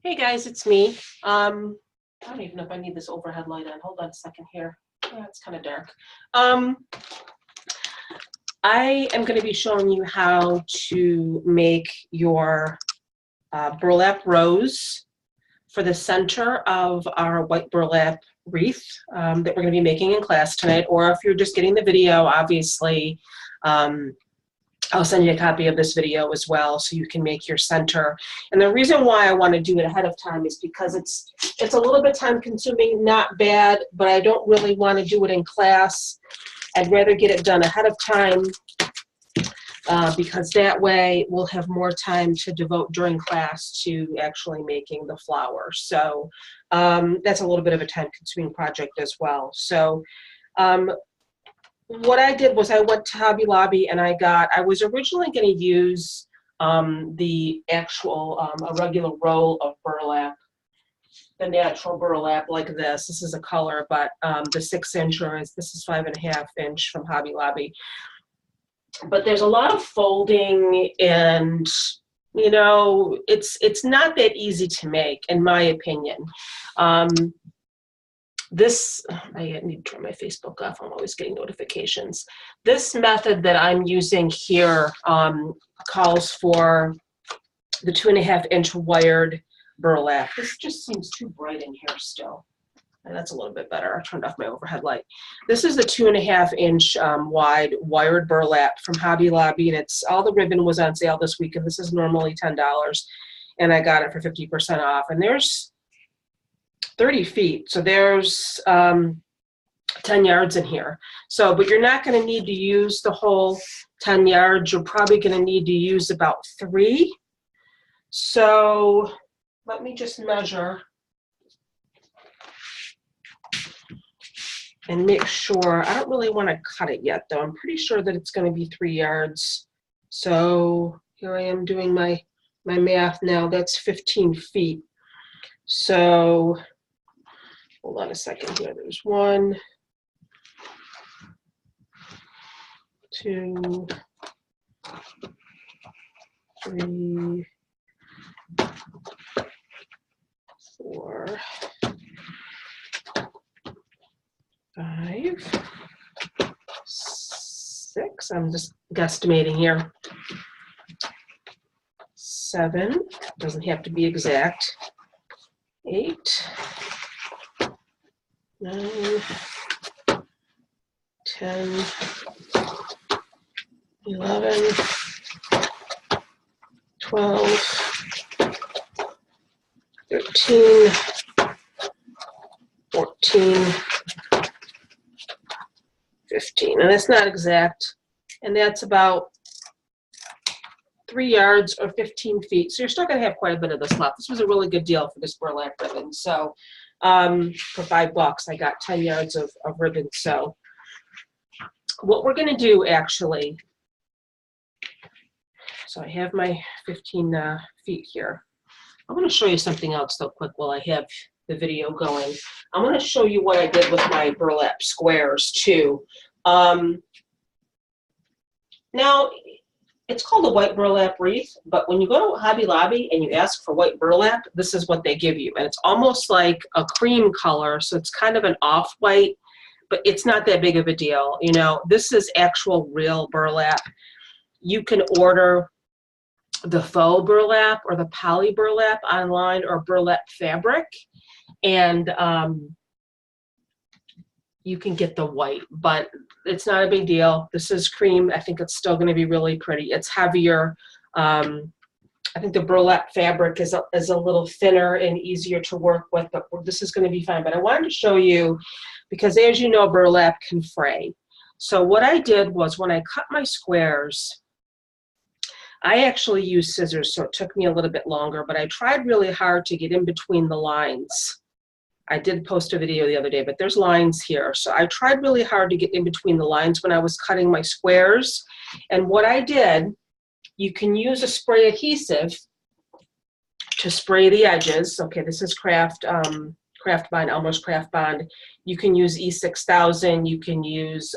Hey guys, it's me. I don't even know if I need this overhead light on. Hold on a second here. Yeah, it's kind of dark. I am going to be showing you how to make your burlap rose for the center of our white burlap wreath that we're going to be making in class tonight. Or if you're just getting the video, obviously, I'll send you a copy of this video as well so you can make your center. And the reason why I want to do it ahead of time is because it's a little bit time consuming, not bad, but I don't really want to do it in class. I'd rather get it done ahead of time because that way we'll have more time to devote during class to actually making the flower. So that's a little bit of a time consuming project as well. So what I did was I went to Hobby Lobby and I was originally going to use the actual, a regular roll of burlap, the natural burlap like this. This is a color, but the 6-inch, or this is 5.5-inch from Hobby Lobby. But there's a lot of folding and, you know, it's not that easy to make, in my opinion. I need to turn my Facebook off. I'm always getting notifications. This method that I'm using here calls for the 2.5-inch wired burlap. This just seems too bright in here still. And that's a little bit better. I turned off my overhead light. This is the 2.5-inch wide wired burlap from Hobby Lobby, and all the ribbon was on sale this week, and this is normally $10, and I got it for 50% off. And there's 30 feet, so there's 10 yards in here. So, but you're not going to need to use the whole 10 yards. You're probably going to need to use about 3. So let me just measure and make sure. I don't really want to cut it yet, though. I'm pretty sure that it's going to be 3 yards. So here I am doing my math now. That's 15 feet. So hold on a second here. There's 1, 2, 3, 4, 5, 6. I'm just guesstimating here. 7. Doesn't have to be exact. 8. 9, 10, 11, 12, 13, 14, 15. And it's not exact. And that's about 3 yards or 15 feet. So you're still going to have quite a bit of this left. This was a really good deal for this burlap ribbon. So for $5, I got 10 yards of ribbon. So what we're going to do actually, so I have my 15 feet here. I'm going to show you something else though quick while I have the video going. I'm going to show you what I did with my burlap squares too. Now, it's called a white burlap wreath, but when you go to Hobby Lobby and you ask for white burlap, this is what they give you. And it's almost like a cream color, so it's kind of an off-white, but it's not that big of a deal. You know, this is actual real burlap. You can order the faux burlap or the poly burlap online, or burlap fabric, and you can get the white, but it's not a big deal. This is cream. I think it's still going to be really pretty. It's heavier. I think the burlap fabric is a little thinner and easier to work with, but this is going to be fine. But I wanted to show you because, as you know, burlap can fray. So what I did was when I cut my squares, I actually used scissors, so it took me a little bit longer, but I tried really hard to get in between the lines. I did post a video the other day, but there's lines here. So I tried really hard to get in between the lines when I was cutting my squares. And what I did, you can use a spray adhesive to spray the edges. Okay, this is Craft Bond, Elmer's Craft Bond. You can use E6000. You can use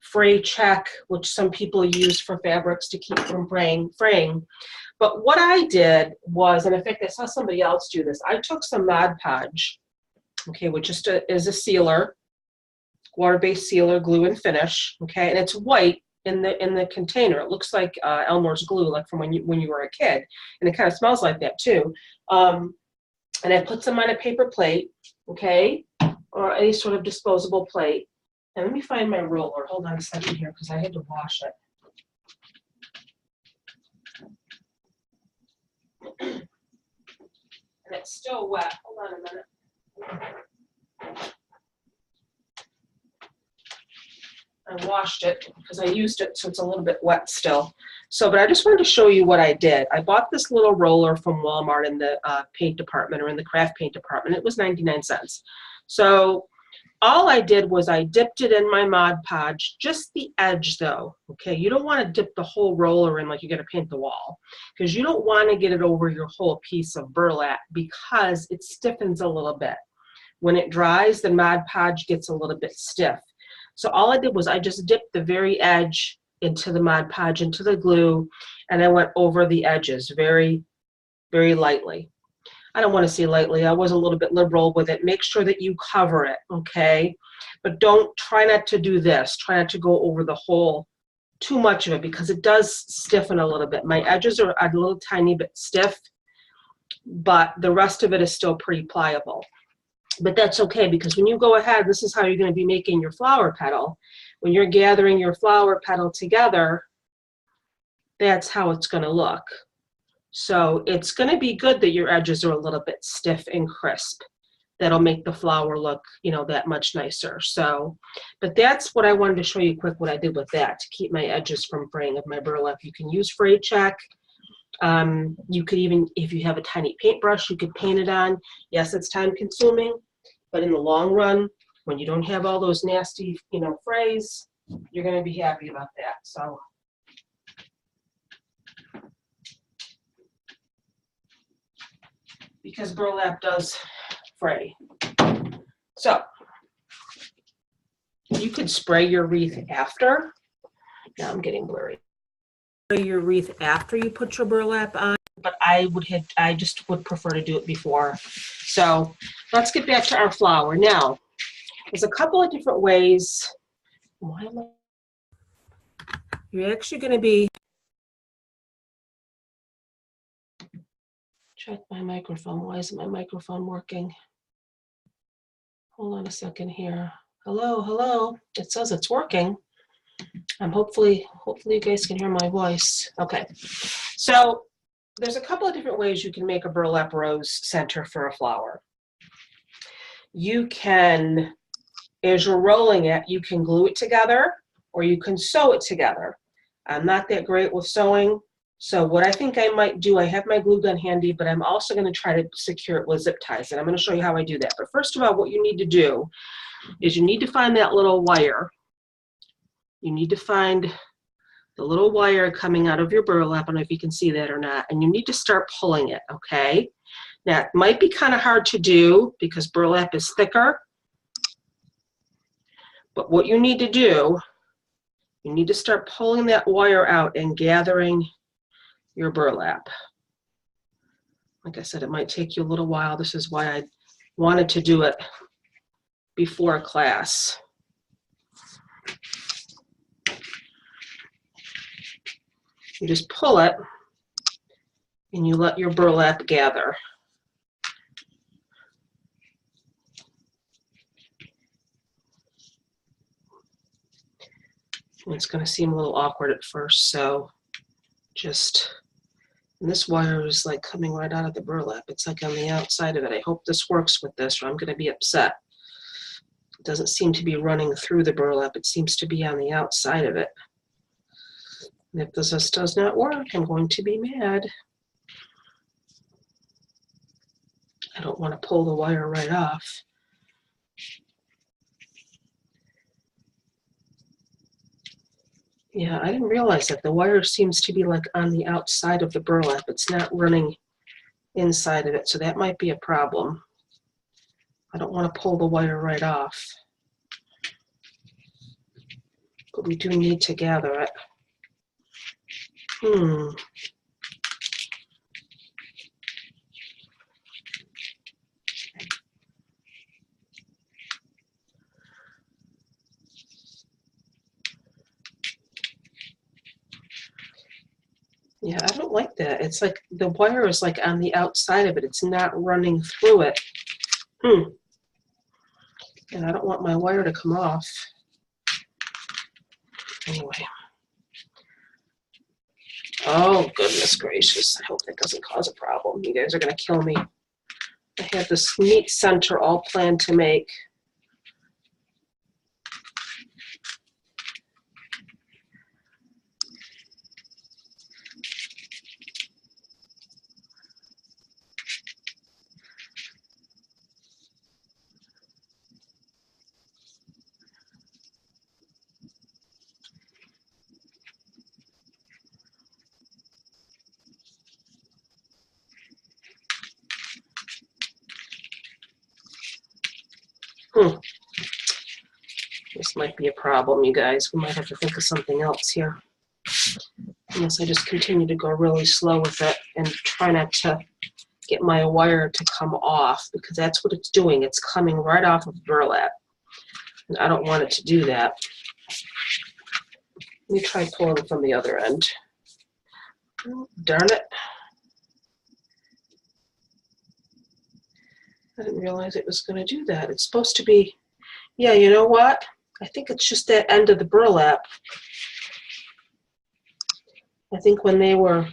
fray check, which some people use for fabrics to keep from fraying. But what I did was, and in fact I saw somebody else do this, I took some Mod Podge, okay, which is a sealer, water-based sealer, glue and finish, okay, and it's white in the container. It looks like Elmer's glue, like from when you were a kid, and it kind of smells like that too. And I put some on a paper plate, okay, or any sort of disposable plate. And let me find my roller. Hold on a second here because I had to wash it. And it's still wet. Hold on a minute. I washed it because I used it, so it's a little bit wet still. So, but I just wanted to show you what I did. I bought this little roller from Walmart in the paint department, or in the craft paint department. It was 99 cents. So all I did was I dipped it in my Mod Podge, just the edge though, okay? You don't want to dip the whole roller in like you're going to paint the wall, because you don't want to get it over your whole piece of burlap because it stiffens a little bit. When it dries, the Mod Podge gets a little bit stiff. So all I did was I just dipped the very edge into the Mod Podge, into the glue, and I went over the edges very, very lightly. I don't want to say lightly. I was a little bit liberal with it. Make sure that you cover it, okay? But try not to do this. Try not to go over the whole, too much of it, because it does stiffen a little bit. My edges are a little tiny bit stiff, but the rest of it is still pretty pliable. But that's okay, because when you go ahead, this is how you're going to be making your flower petal. When you're gathering your flower petal together, that's how it's going to look. So it's going to be good that your edges are a little bit stiff and crisp. That'll make the flower look, you know, that much nicer. So, but that's what I wanted to show you quick what I did with that to keep my edges from fraying of my burlap. You can use fray check. You could even, if you have a tiny paintbrush, you could paint it on. Yes, it's time consuming, but in the long run, when you don't have all those nasty, you know, frays, you're going to be happy about that. So. Because burlap does fray. So you could spray your wreath after. Now I'm getting blurry. Spray your wreath after you put your burlap on, but I just would prefer to do it before. So let's get back to our flower. Now, there's a couple of different ways. You're actually going to be check my microphone. Why isn't my microphone working? Hold on a second here. Hello, hello. It says it's working. Hopefully you guys can hear my voice. Okay. So there's a couple of different ways you can make a burlap rose center for a flower. You can, as you're rolling it, you can glue it together or you can sew it together. I'm not that great with sewing. So what I think I might do, I have my glue gun handy, but I'm also going to try to secure it with zip ties, and I'm going to show you how I do that. But first of all, what you need to do is you need to find that little wire. You need to find the little wire coming out of your burlap. I don't know if you can see that or not, and you need to start pulling it, okay? Now, it might be kind of hard to do because burlap is thicker, but what you need to do, you need to start pulling that wire out and gathering your burlap. Like I said, it might take you a little while. This is why I wanted to do it before class. You just pull it and you let your burlap gather. And it's going to seem a little awkward at first, so just, and this wire is like coming right out of the burlap. It's like on the outside of it. I hope this works with this or I'm going to be upset. It doesn't seem to be running through the burlap. It seems to be on the outside of it. And if this does not work, I'm going to be mad. I don't want to pull the wire right off. Yeah, I didn't realize that. The wire seems to be like on the outside of the burlap. It's not running inside of it, so that might be a problem. I don't want to pull the wire right off. but we do need to gather it. Yeah, I don't like that. It's like the wire is like on the outside of it. It's not running through it. And I don't want my wire to come off. Anyway. Oh, goodness gracious. I hope that doesn't cause a problem. You guys are going to kill me. I have this neat center all planned to make. This might be a problem, you guys. We might have to think of something else here. Unless I just continue to go really slow with it and try not to get my wire to come off, because that's what it's doing. It's coming right off of burlap. And I don't want it to do that. Let me try pulling from the other end. Oh, darn it. I didn't realize it was going to do that. It's supposed to be, yeah, you know what? I think it's just that end of the burlap. I think when they were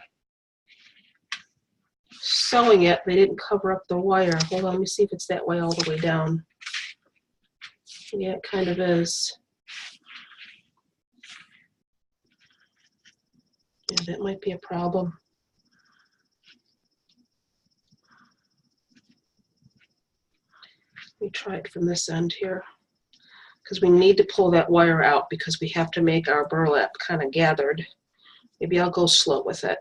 sewing it, they didn't cover up the wire. Hold on, let me see if it's that way all the way down. Yeah, it kind of is. Yeah, that might be a problem. Let me try it from this end here, because we need to pull that wire out because we have to make our burlap kind of gathered. Maybe I'll go slow with it.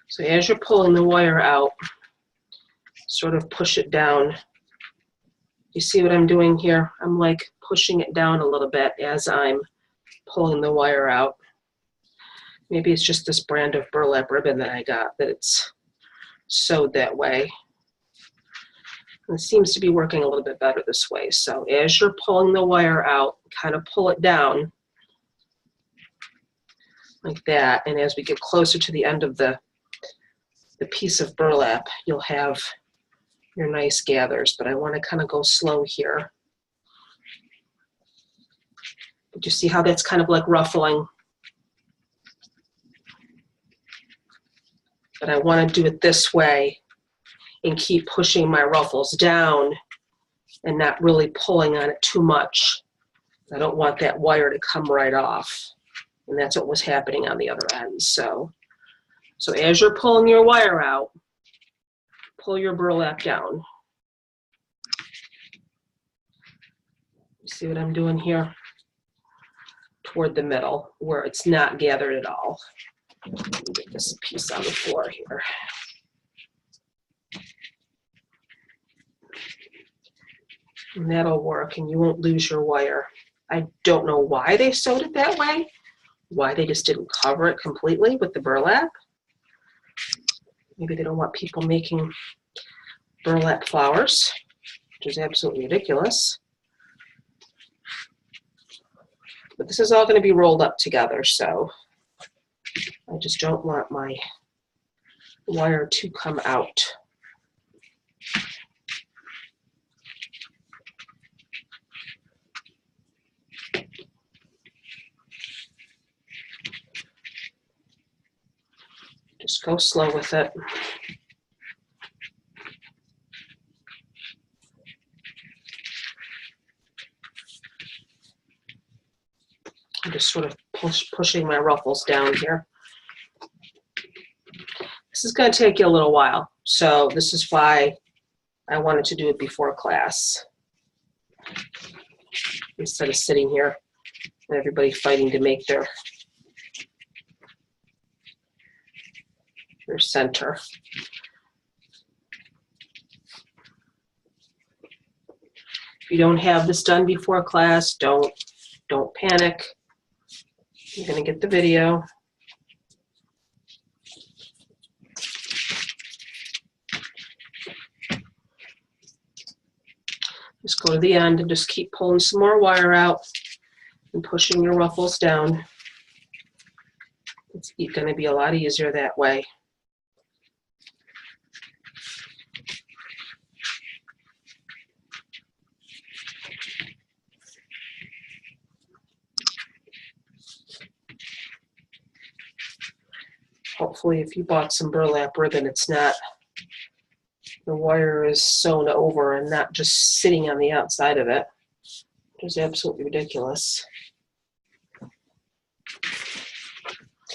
So as you're pulling the wire out, sort of push it down. You see what I'm doing here? I'm like pushing it down a little bit as I'm pulling the wire out. Maybe it's just this brand of burlap ribbon that I got that it's sewed that way. And it seems to be working a little bit better this way. So as you're pulling the wire out, kind of pull it down like that. And as we get closer to the end of the piece of burlap, you'll have your nice gathers. But I want to kind of go slow here. But you see how that's kind of like ruffling? But I want to do it this way and keep pushing my ruffles down and not really pulling on it too much. I don't want that wire to come right off. And that's what was happening on the other end. So as you're pulling your wire out, pull your burlap down. You see what I'm doing here? Toward the middle, where it's not gathered at all. Let me get this piece on the floor here. And that'll work, and you won't lose your wire. I don't know why they sewed it that way, why they just didn't cover it completely with the burlap. Maybe they don't want people making burlap flowers, which is absolutely ridiculous. But this is all going to be rolled up together, so I just don't want my wire to come out. Just go slow with it. I'm just sort of pushing my ruffles down here. This is going to take you a little while, so this is why I wanted to do it before class instead of sitting here And everybody fighting to make their center. If you don't have this done before class, don't panic. You're going to get the video. Just go to the end and just keep pulling some more wire out and pushing your ruffles down. It's going to be a lot easier that way. Hopefully, if you bought some burlap ribbon, it's not, the wire is sewn over and not just sitting on the outside of it, which is absolutely ridiculous.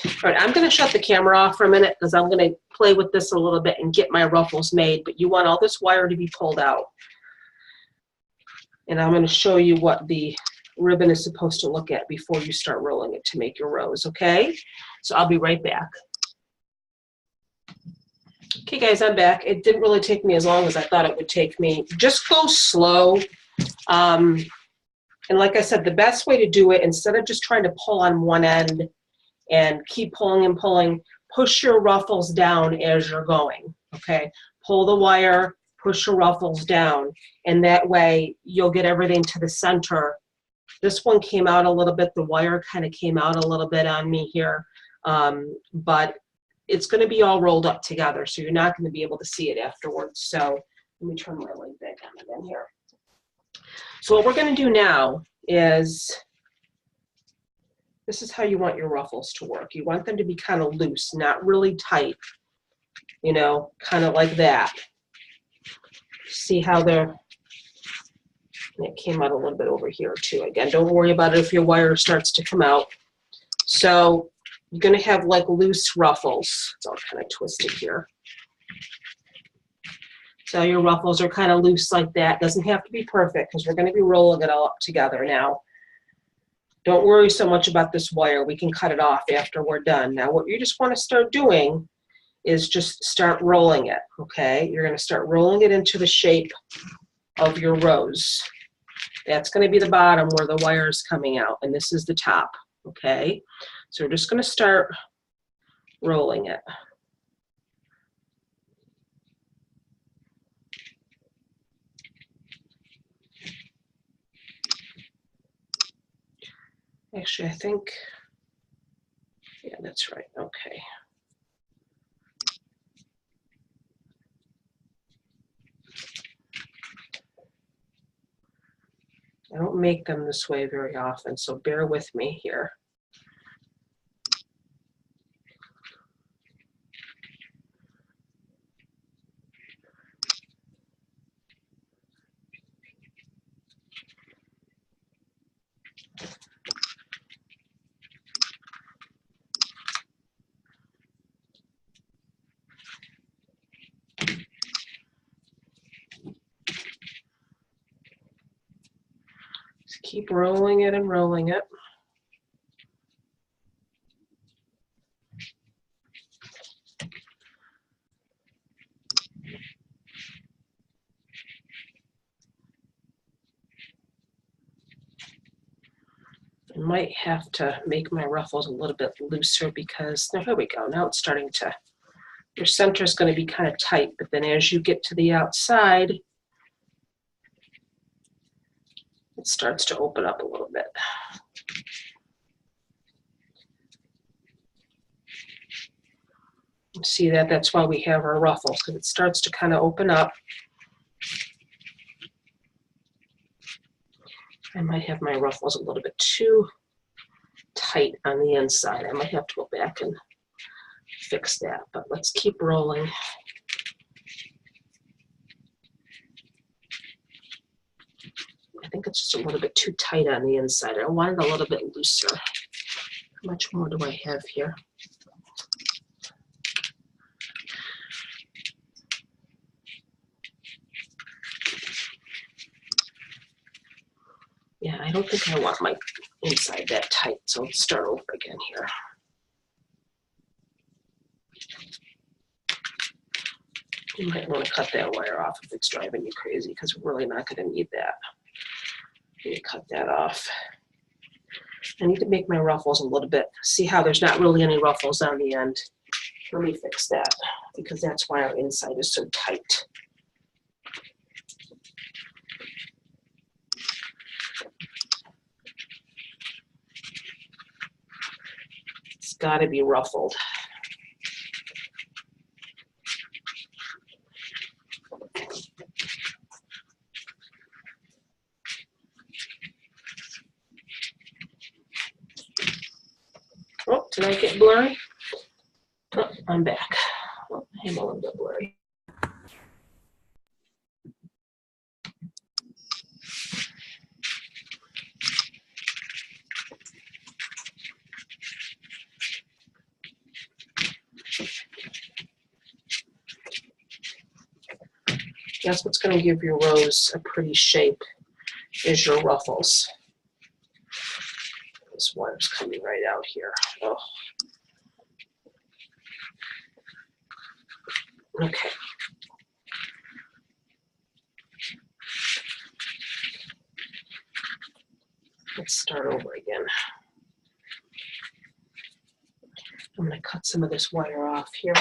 All right, I'm going to shut the camera off for a minute because I'm going to play with this a little bit and get my ruffles made, but you want all this wire to be pulled out. And I'm going to show you what the ribbon is supposed to look at before you start rolling it to make your rows, okay? So I'll be right back. Okay guys, I'm back. It didn't really take me as long as I thought it would take me. Just go slow. And like I said, the best way to do it, instead of just trying to pull on one end and keep pulling and pulling, push your ruffles down as you're going, okay? Pull the wire, push your ruffles down, and that way you'll get everything to the center. This one came out a little bit. The wire kind of came out a little bit on me here, but it's going to be all rolled up together, so you're not going to be able to see it afterwards. So let me turn my light back on again here. So what we're going to do now is, this is how you want your ruffles to work. You want them to be kind of loose, not really tight, you know, kind of like that. See how they're, it came out a little bit over here too. Again, don't worry about it if your wire starts to come out. So you're going to have like loose ruffles. It's all kind of twisted here. So your ruffles are kind of loose like that. Doesn't have to be perfect because we're going to be rolling it all up together now. Don't worry so much about this wire. We can cut it off after we're done. Now what you just want to start doing is just start rolling it, okay? You're going to start rolling it into the shape of your rows. That's going to be the bottom where the wire is coming out, and this is the top, okay? So we're just going to start rolling it. Actually, I think, yeah, that's right, okay. I don't make them this way very often, so bear with me here. Just keep rolling it and rolling it. I might have to make my ruffles a little bit looser because, now here we go, now it's starting to, your center is going to be kind of tight, but then as you get to the outside, it starts to open up a little bit. See that? That's why we have our ruffles, because it starts to kind of open up. I might have my ruffles a little bit too tight on the inside. I might have to go back and fix that, but let's keep rolling. I think it's just a little bit too tight on the inside. I want it a little bit looser. How much more do I have here? Yeah, I don't think I want my inside that tight. So let's start over again here. You might want to cut that wire off if it's driving you crazy, because we're really not going to need that. Let me cut that off. I need to make my ruffles a little bit. See how there's not really any ruffles on the end? Let me fix that, because that's why our inside is so tight. It's got to be ruffled. Oh, did I get blurry? Oh, I'm back. Oh, I'm a little bit blurry. That's what's going to give your rose a pretty shape, is your ruffles. This wire's coming right out here. Oh. Okay. Let's start over again. I'm going to cut some of this wire off here.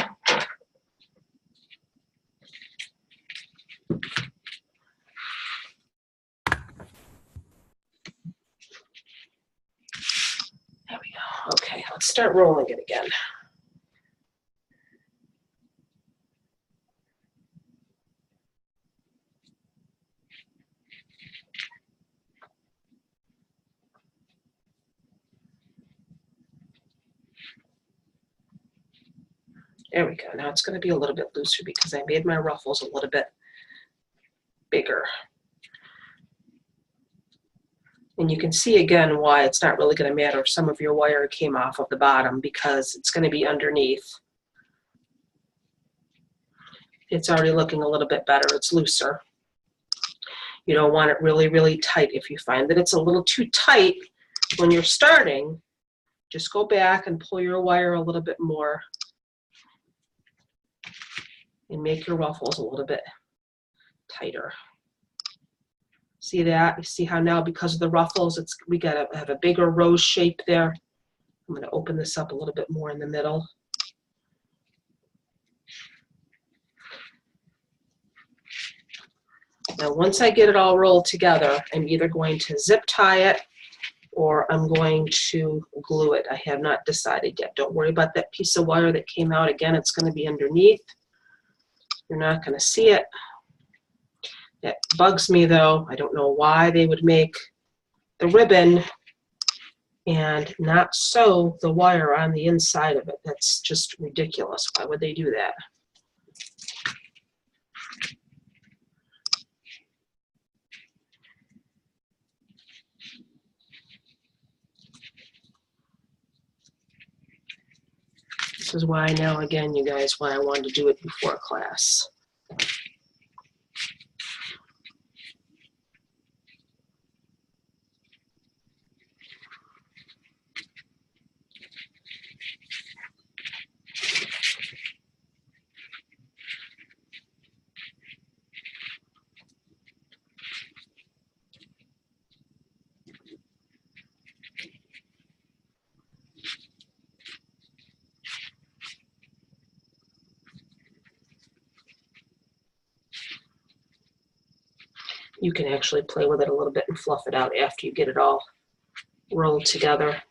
There we go. Okay, let's start rolling it again. There we go. Now it's going to be a little bit looser because I made my ruffles a little bit bigger. And you can see again why it's not really going to matter if some of your wire came off of the bottom, because it's going to be underneath. It's already looking a little bit better. It's looser. You don't want it really, really tight. If you find that it's a little too tight when you're starting, just go back and pull your wire a little bit more and make your ruffles a little bit tighter. See that? You see how now, because of the ruffles, we gotta have a bigger rose shape there. I'm gonna open this up a little bit more in the middle. Now, once I get it all rolled together, I'm either going to zip tie it or I'm going to glue it. I have not decided yet. Don't worry about that piece of wire that came out. Again, it's going to be underneath. You're not going to see it. It bugs me though. I don't know why they would make the ribbon and not sew the wire on the inside of it. That's just ridiculous. Why would they do that? This is why now, again, you guys, why I wanted to do it before class. You can actually play with it a little bit and fluff it out after you get it all rolled together.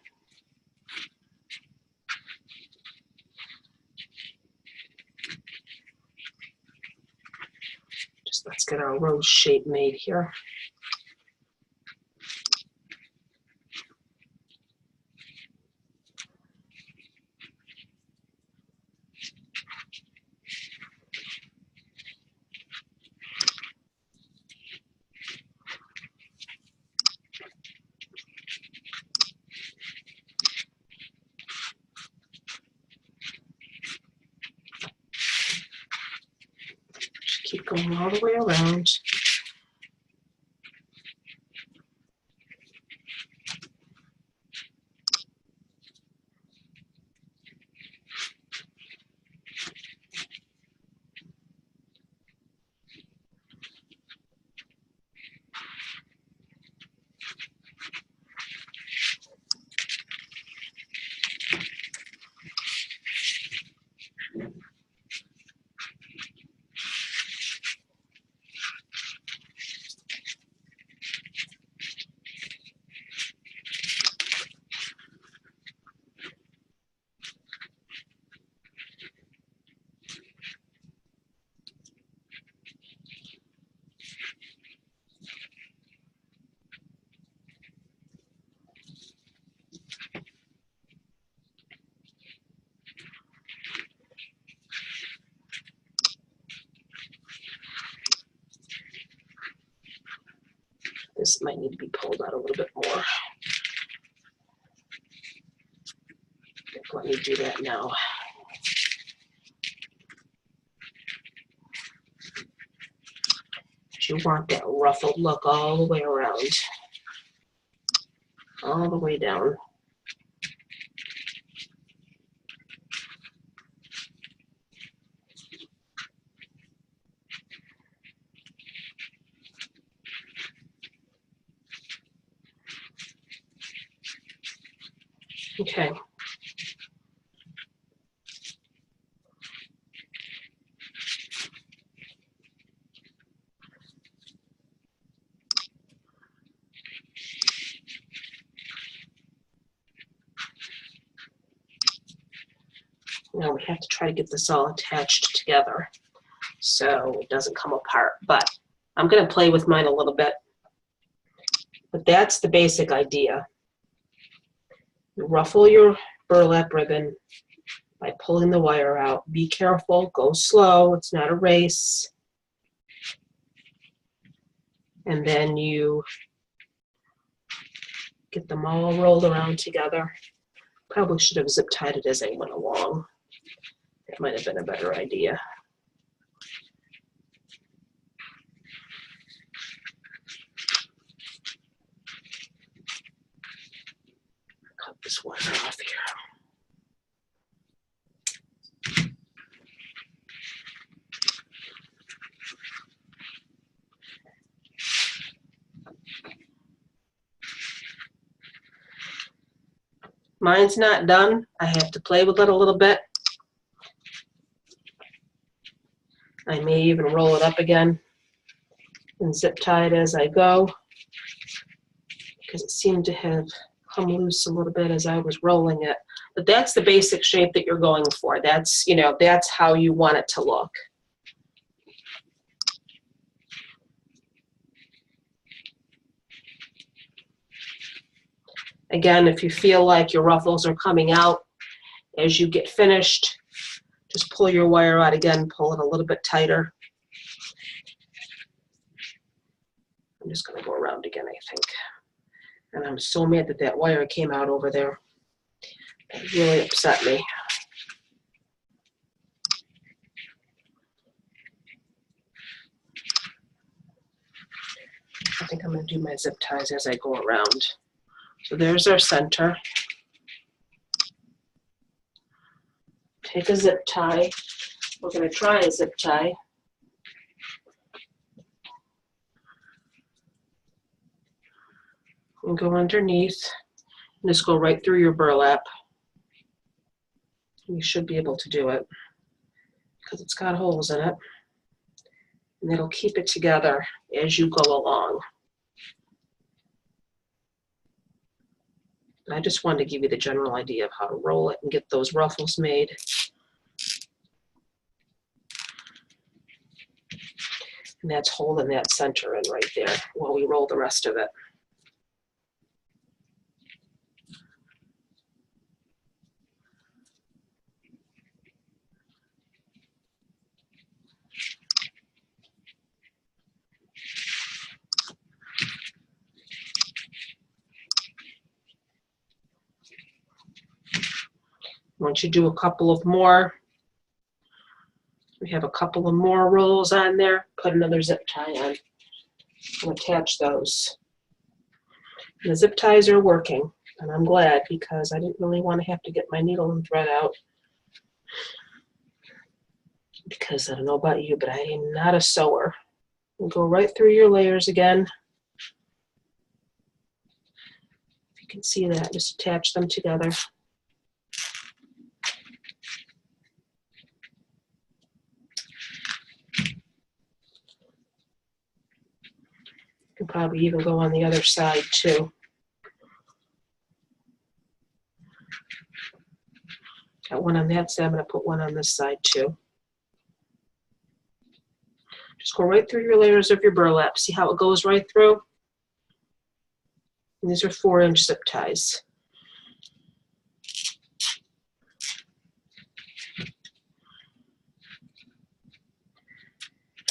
Just let's get our rose shape made here. Keep going all the way around. This might need to be pulled out a little bit more. Let me do that now. You want that ruffled look all the way around, all the way down. Okay. Now we have to try to get this all attached together so it doesn't come apart, but I'm going to play with mine a little bit. But that's the basic idea. You ruffle your burlap ribbon by pulling the wire out. Be careful, go slow, it's not a race. And then you get them all rolled around together. Probably should have zip tied it as I went along. That might have been a better idea. Cut this wire off here. Mine's not done. I have to play with it a little bit. I may even roll it up again and zip tie it as I go, because it seemed to have come loose a little bit as I was rolling it. But that's the basic shape that you're going for. That's, you know, that's how you want it to look. Again, if you feel like your ruffles are coming out as you get finished, just pull your wire out again, pull it a little bit tighter. I'm just going to go around again, I think. And I'm so mad that that wire came out over there. It really upset me. I think I'm going to do my zip ties as I go around. So there's our center. Take a zip tie. We're going to try a zip tie. And go underneath. And just go right through your burlap. You should be able to do it because it's got holes in it. And it'll keep it together as you go along. I just wanted to give you the general idea of how to roll it and get those ruffles made. And that's holding that center in right there while we roll the rest of it. Once you do a couple of more, we have a couple of more rolls on there, put another zip tie on and attach those. And the zip ties are working, and I'm glad because I didn't really want to have to get my needle and thread out. Because I don't know about you, but I am not a sewer. And go right through your layers again. If you can see that, just attach them together. You can probably even go on the other side too. Got one on that side, I'm going to put one on this side too. Just go right through your layers of your burlap. See how it goes right through? And these are 4-inch zip ties.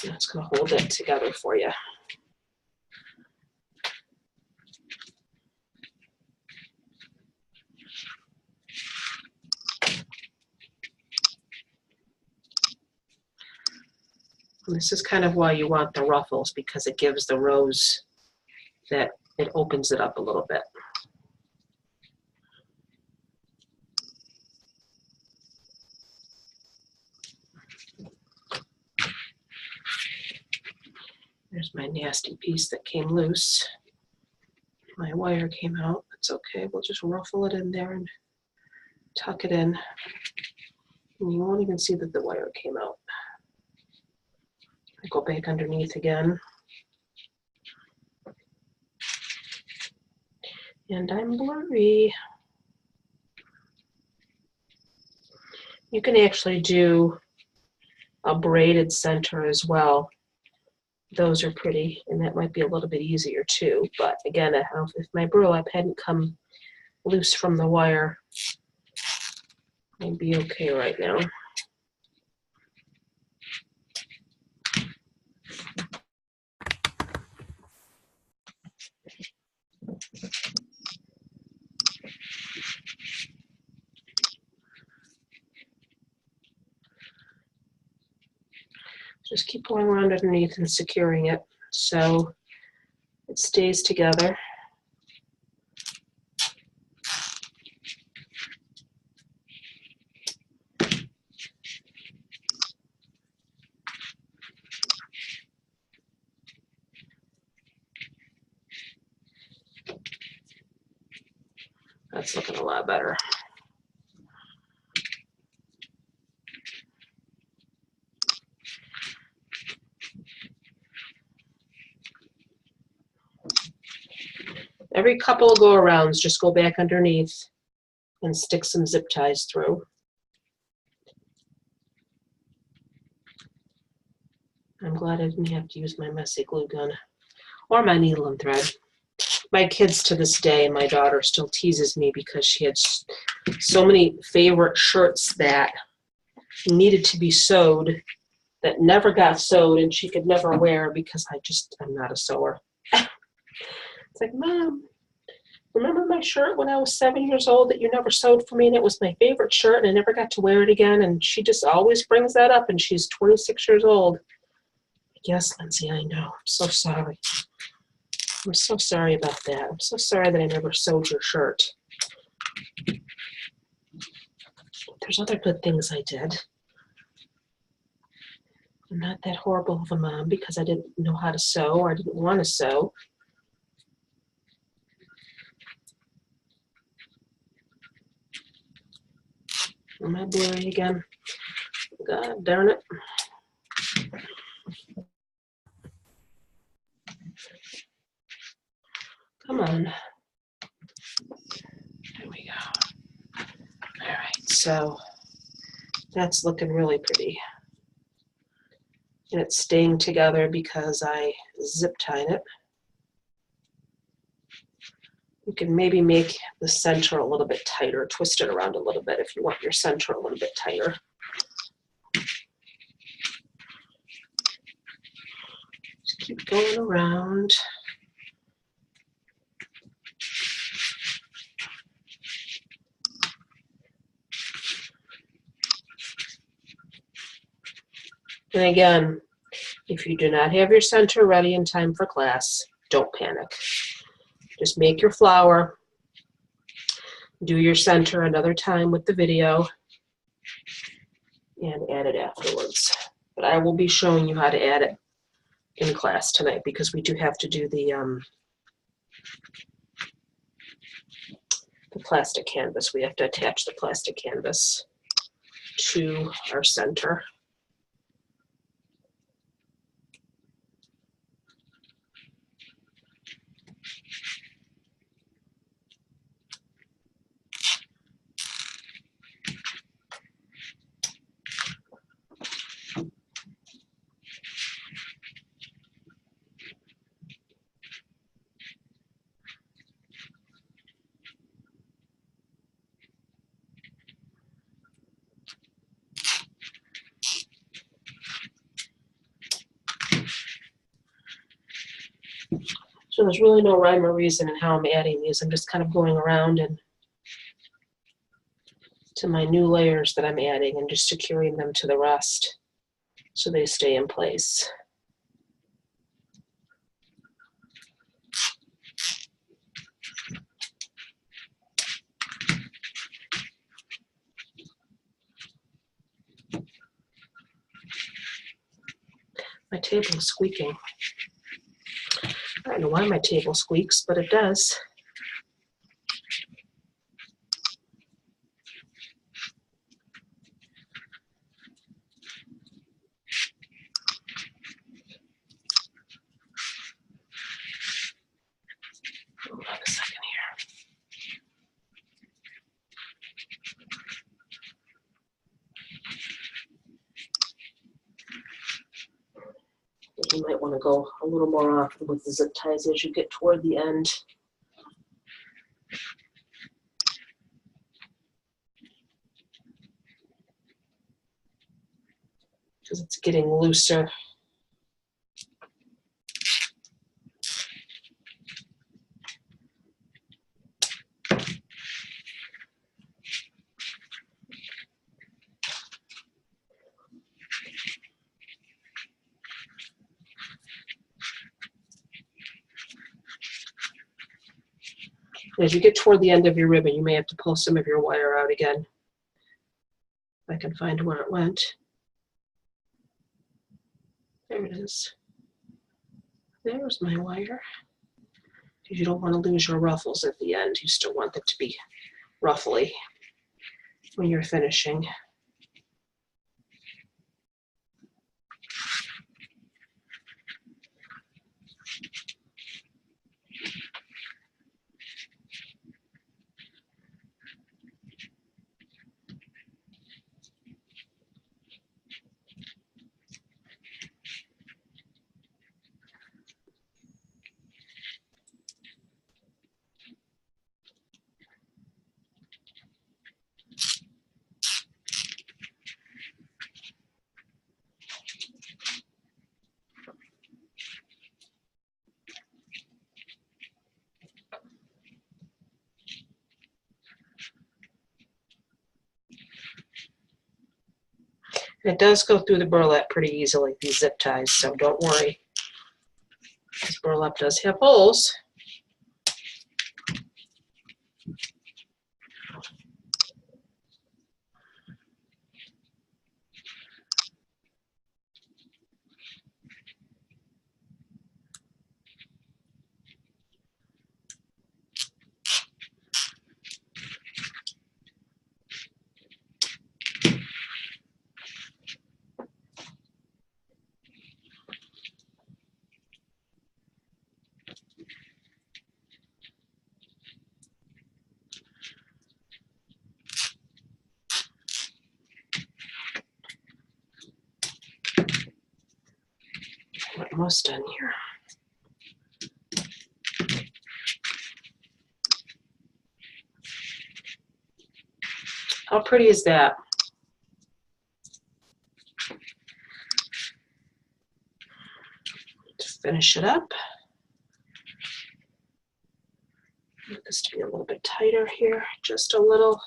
And that's going to hold it together for you. And this is kind of why you want the ruffles, because it gives the rose that it opens it up a little bit. There's my nasty piece that came loose. My wire came out. It's okay. We'll just ruffle it in there and tuck it in. And you won't even see that the wire came out. I go back underneath again. And I'm blurry. You can actually do a braided center as well. Those are pretty, and that might be a little bit easier too. But again, if my burlap hadn't come loose from the wire, I'd be okay right now. Just keep going around underneath and securing it so it stays together. That's looking a lot better. Every couple of go-arounds, just go back underneath and stick some zip ties through. I'm glad I didn't have to use my messy glue gun or my needle and thread. My kids to this day, my daughter still teases me because she had so many favorite shirts that needed to be sewed that never got sewed and she could never wear because I'm not a sewer. It's like, Mom, remember my shirt when I was 7 years old that you never sewed for me and it was my favorite shirt and I never got to wear it again? And she just always brings that up and she's 26 years old. Yes, Lindsay, I know. I'm so sorry. I'm so sorry about that. I'm so sorry that I never sewed your shirt. There's other good things I did. I'm not that horrible of a mom because I didn't know how to sew or I didn't want to sew. Am I blurry again? God darn it. Come on. There we go. All right, so that's looking really pretty. And it's staying together because I zip tied it. You can maybe make the center a little bit tighter, twist it around a little bit if you want your center a little bit tighter. Just keep going around. And again, if you do not have your center ready in time for class, don't panic. Just make your flower, do your center another time with the video, and add it afterwards. But I will be showing you how to add it in class tonight because we do have to do the plastic canvas. We have to attach the plastic canvas to our center. So there's really no rhyme or reason in how I'm adding these. I'm just kind of going around and to my new layers that I'm adding and just securing them to the rest so they stay in place. My table is squeaking. I don't know why my table squeaks, but it does. Hold on a second here. You might want to go a little more often with the zip ties as you get toward the end. Because it's getting looser. As you get toward the end of your ribbon, you may have to pull some of your wire out again. If I can find where it went. There it is. There's my wire. You don't want to lose your ruffles at the end. You still want them to be ruffly when you're finishing. It does go through the burlap pretty easily, these zip ties, so don't worry. This burlap does have holes. Almost done here. How pretty is that? To finish it up, want this to be a little bit tighter here, just a little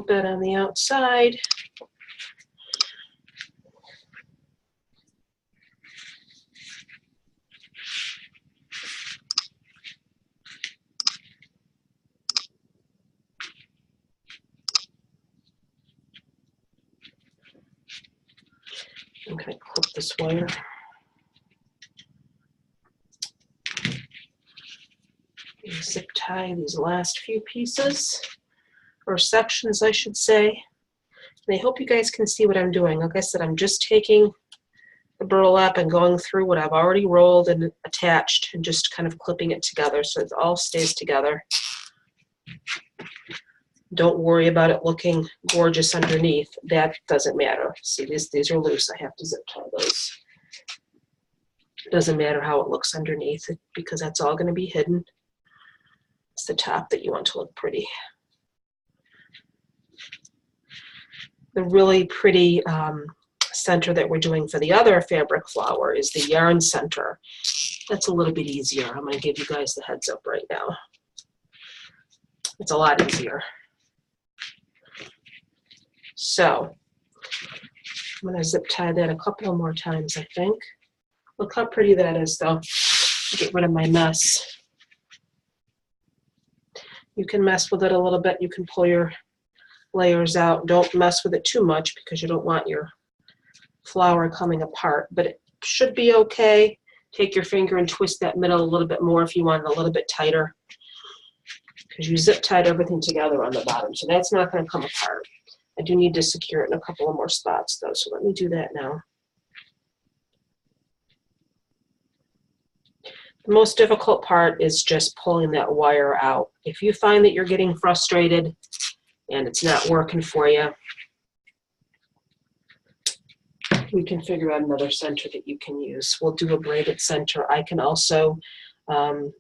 bit on the outside. I'm going to clip this wire. Zip tie these last few pieces, or sections I should say. And I hope you guys can see what I'm doing. Like I said, I'm just taking the burlap and going through what I've already rolled and attached and just kind of clipping it together so it all stays together. Don't worry about it looking gorgeous underneath. That doesn't matter. See, these are loose. I have to zip tie those. It doesn't matter how it looks underneath because that's all going to be hidden. It's the top that you want to look pretty. The really pretty center that we're doing for the other fabric flower is the yarn center. That's a little bit easier. I'm going to give you guys the heads up right now. It's a lot easier. So I'm going to zip tie that a couple more times, I think. Look how pretty that is, though. Get rid of my mess. You can mess with it a little bit. You can pull your layers out. Don't mess with it too much because you don't want your flower coming apart, but it should be okay. Take your finger and twist that middle a little bit more if you want it a little bit tighter, because you zip tied everything together on the bottom, so that's not going to come apart. I do need to secure it in a couple of more spots though, so let me do that now. The most difficult part is just pulling that wire out. If you find that you're getting frustrated and it's not working for you, we can figure out another center that you can use. We'll do a braided center. I can also,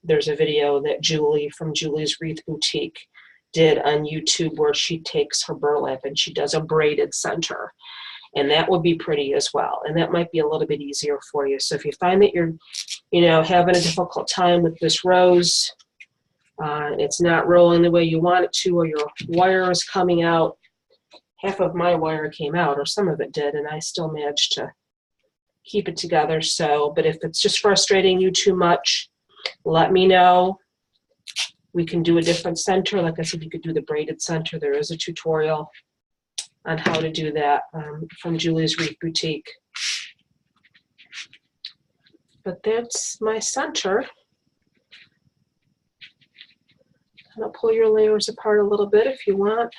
there's a video that Julie from Julie's Wreath Boutique did on YouTube where she takes her burlap and she does a braided center. And that would be pretty as well. And that might be a little bit easier for you. So if you find that you're, having a difficult time with this rose, it's not rolling the way you want it to, or your wire is coming out. Half of my wire came out, or some of it did, and I still managed to keep it together. So, but if it's just frustrating you too much, let me know. We can do a different center. Like I said, you could do the braided center. There is a tutorial on how to do that from Julie's Wreath Boutique. But that's my center. I'll pull your layers apart a little bit if you want.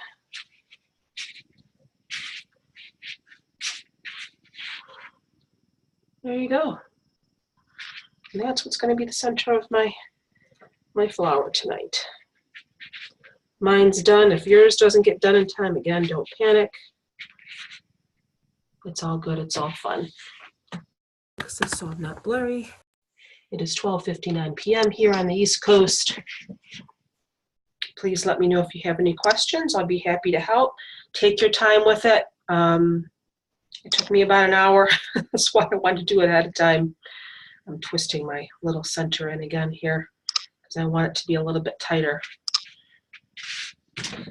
There you go. And that's what's going to be the center of my flower tonight. Mine's done. If yours doesn't get done in time, again, don't panic. It's all good. It's all fun. Fix this so I'm not blurry. It is 12:59 p.m. here on the East Coast. Please let me know if you have any questions. I'll be happy to help. Take your time with it. It took me about an hour. That's why I wanted to do it ahead of time. I'm twisting my little center in again here because I want it to be a little bit tighter.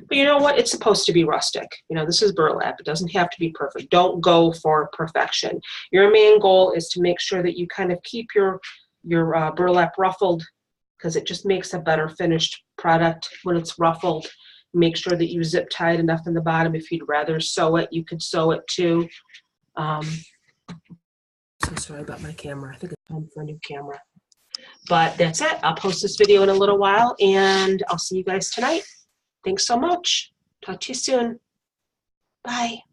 But you know what? It's supposed to be rustic. This is burlap. It doesn't have to be perfect. Don't go for perfection. Your main goal is to make sure that you kind of keep your burlap ruffled, because it just makes a better finished product when it's ruffled. Make sure that you zip tie it enough in the bottom. If you'd rather sew it, you could sew it too. So sorry about my camera. I think it's time for a new camera. But that's it. I'll post this video in a little while, and I'll see you guys tonight. Thanks so much. Talk to you soon. Bye.